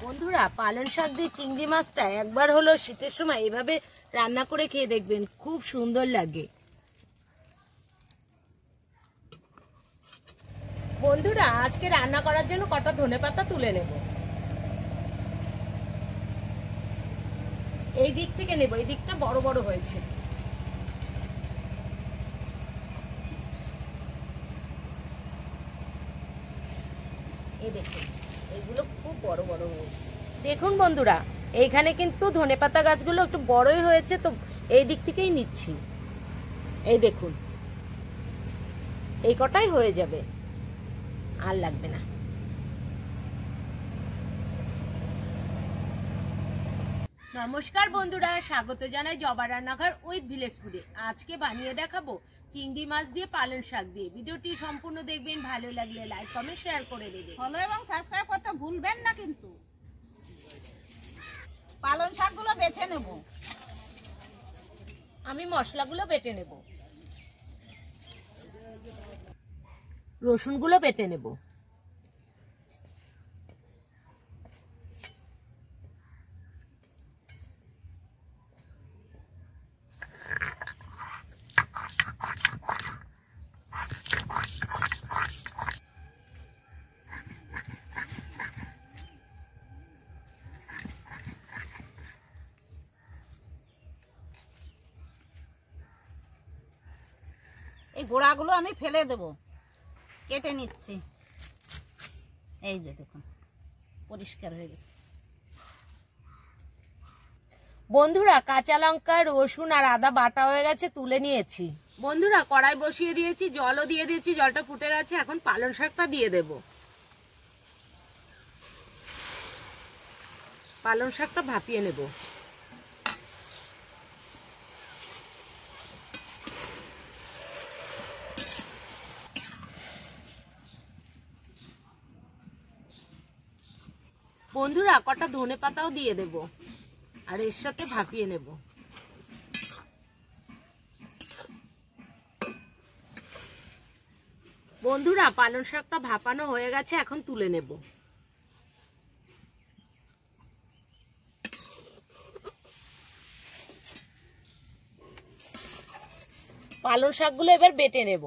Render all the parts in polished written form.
বন্ধুরা, পালং শাক দিয়ে চিংড়ি মাছটা একবার হলো শীতের সময় এভাবে রান্না করে খেয়ে দেখবেন, খুব সুন্দর লাগে। বন্ধুরা, আজকে রান্না করার জন্য কটা ধনেপাতা তুলে নেব। এই দিক থেকে নেব, এই দিকটা বড় বড় হয়েছে। এই দেখুন, এগুলো খুব বড় বড় হয়েছে। দেখুন বন্ধুরা, এইখানে কিন্তু ধনেপাতা গাছগুলো একটু বড়ই হয়েছে, তো এই দিক থেকেই নিচ্ছি। এই দেখুন, এই কটাই হয়ে যাবে, আর লাগবে না। নমস্কার বন্ধুরা, স্বাগত জানাই জবা রান্নাঘর উইথ ভিলেজ ফুডে। আজকে বানিয়ে দেখাবো চিংড়ি মাছ দিয়ে পালং শাক দিয়ে। ভিডিওটি সম্পূর্ণ দেখবেন, ভালো লাগলে লাইক কমেন্ট শেয়ার করে দেবেন, ফলো এবং সাবস্ক্রাইব করতে ভুলবেন না কিন্তু। পালং শাকগুলো বেছে নেব। আমি মশলাগুলো বেটে নেব, রসুনগুলো বেটে নেব। এই গোড়াগুলো আমি ফেলে দেব, কেটে নিচ্ছি। এই যে দেখুন, পরিষ্কার হয়ে গেছে। বন্ধুরা, কাঁচা লঙ্কা, রসুন আর আদা বাটা হয়ে গেছে, তুলে নিয়েছি। বন্ধুরা, কড়াই বসিয়ে দিয়েছি, জলও দিয়ে দিয়েছি, জলটা ফুটে গেছে। এখন পালং শাকটা দিয়ে দেব। পালং শাকটা ভাপিয়ে নেব। বন্ধুরা, কটা ধনে পাতাও দিয়ে দেব, আর এর সাথে ভাপিয়ে নেব। বন্ধুরা, পালং শাকটা ভাপানো হয়ে গেছে, এখন তুলে নেব। পালং শাকগুলো এবার বেটে নেব।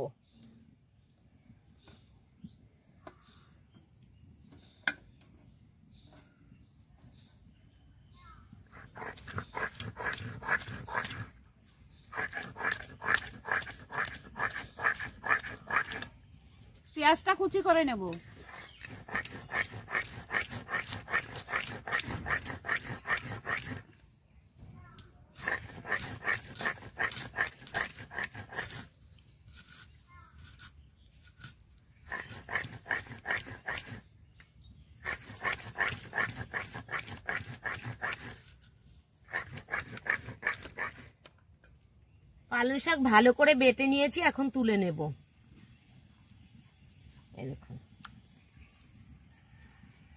পেঁয়াজটা কুচি করে নেব। পালং শাক ভালো করে বেটে নিয়েছি, এখন তুলে নেব। এই দেখুন,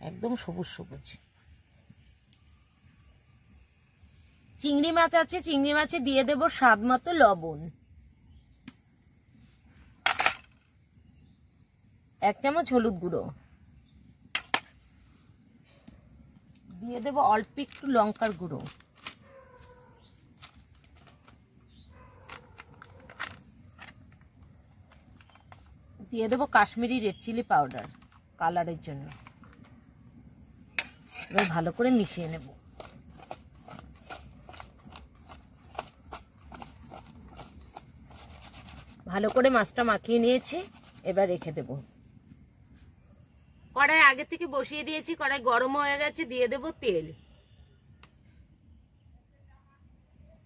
একদম সবুজ সবুজ। চিংড়ি মাছ আছে, চিংড়ি মাছে দিয়ে দেব স্বাদ মতো লবণ, 1 চামচ হলুদ গুঁড়ো, দিয়ে দেব অল্প একটু লঙ্কার গুঁড়ো, দিয়ে দেবো কাশ্মীরি রেড চিলি পাউডার কালারের জন্য। এবার ভালো করে মিশিয়ে নেব। ভালো করে মাছটা মাখিয়ে নিয়েছি, এবার রেখে দেব। কড়াই আগে থেকে বসিয়ে দিয়েছি, কড়াই গরম হয়ে গেছে, দিয়ে দেব তেল।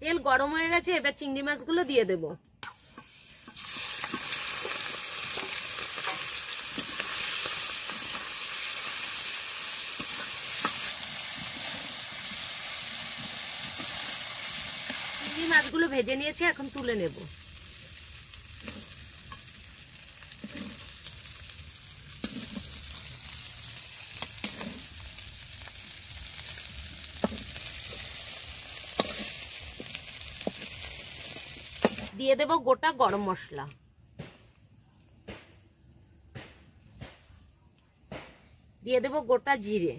তেল গরম হয়ে গেছে, এবার চিংড়ি মাছগুলো দিয়ে দেব। চিংড়ি মাছগুলো ভেজে নিয়েছি, এখন তুলে নেব। দিয়ে দেব গোটা গরম মশলা, দিয়ে দেব গোটা জিরে,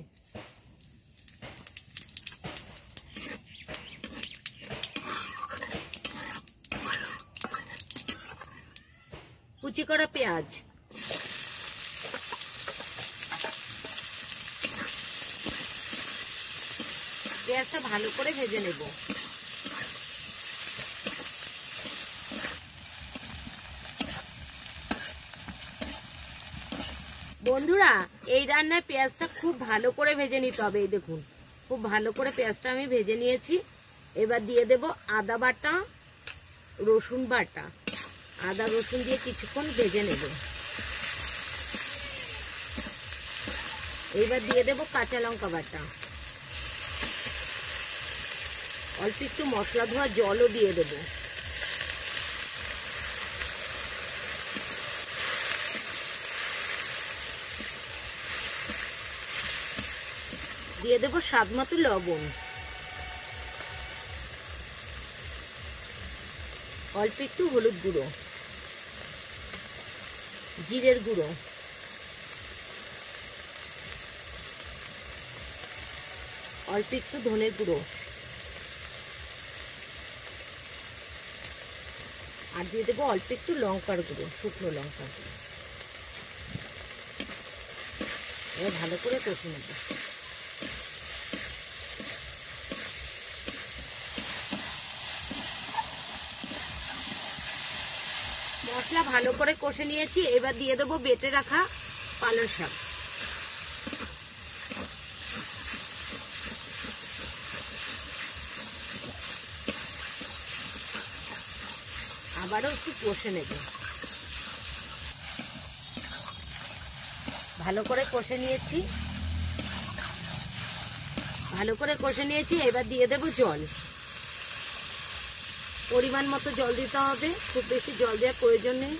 কুচি করা পেঁয়াজ, পেঁয়াজটা ভালো করে ভেজে নেব। বন্ধুরা এই রান্নায় পেঁয়াজটা খুব ভালো করে ভেজে নিতে হবে। এই দেখুন খুব ভালো করে পেঁয়াজটা আমি ভেজে নিয়েছি। এবার দিয়ে দেব আদা বাটা, রসুন বাটা। আদা রসুন দিয়ে কিছুক্ষণ ভেজে নেব। এবার দিয়ে দেব কাঁচা লঙ্কা বাটা, অল্প একটু মশলা ধোয়া জলও দিয়ে দেব। দিয়ে দেব স্বাদ মতো লবণ, অল্প একটু হলুদ গুঁড়ো, জিরের গুঁড়ো, অল্প একটু ধনের গুঁড়ো, আর দিয়ে দেবো অল্প একটু লঙ্কার গুঁড়ো, শুকনো লঙ্কার গুঁড়ো। এবার ভালো করে কষে নেব। মশলা ভালো করে কষে নিয়েছি। এবার দিয়ে দেবো বেটে রাখা পালং শাক। আবারও একটু কষে নেব। ভালো করে কষে নিয়েছি। এবার দিয়ে দেব জল, পরিমাণ মতো জল দিতে হবে, খুব বেশি জল দেওয়ার প্রয়োজন নেই।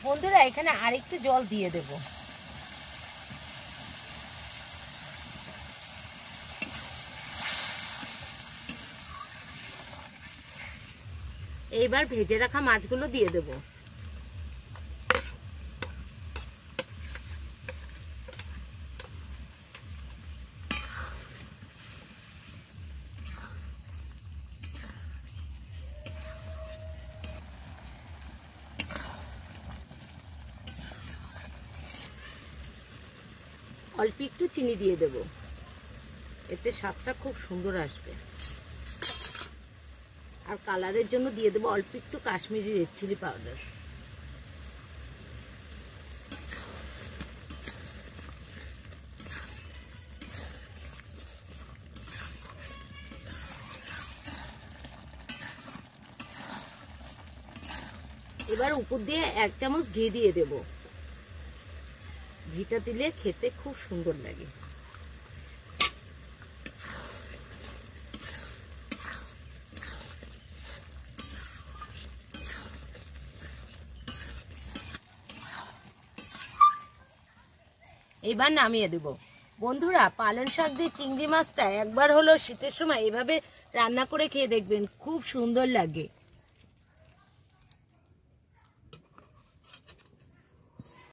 বন্ধুরা এখানে আরেকটু জল দিয়ে দেব। এইবার ভেজে রাখা মাছগুলো দিয়ে দেব। অল্প একটু চিনি দিয়ে দেব, এতে স্বাদটা খুব সুন্দর আসবে। আর কালারের জন্য দিয়ে দেবো অল্প একটু কাশ্মীরি রেড চিলি পাউডার। এবার উপর দিয়ে 1 চামচ ঘি দিয়ে দেব। ঘিটা দিলে খেতে খুব সুন্দর লাগে। এবার নামিয়ে দেব। বন্ধুরা পালং শাক দিয়ে চিংড়ি মাছটা একবার হলো শীতের সময় এভাবে রান্না করে খেয়ে দেখবেন, খুব সুন্দর লাগে।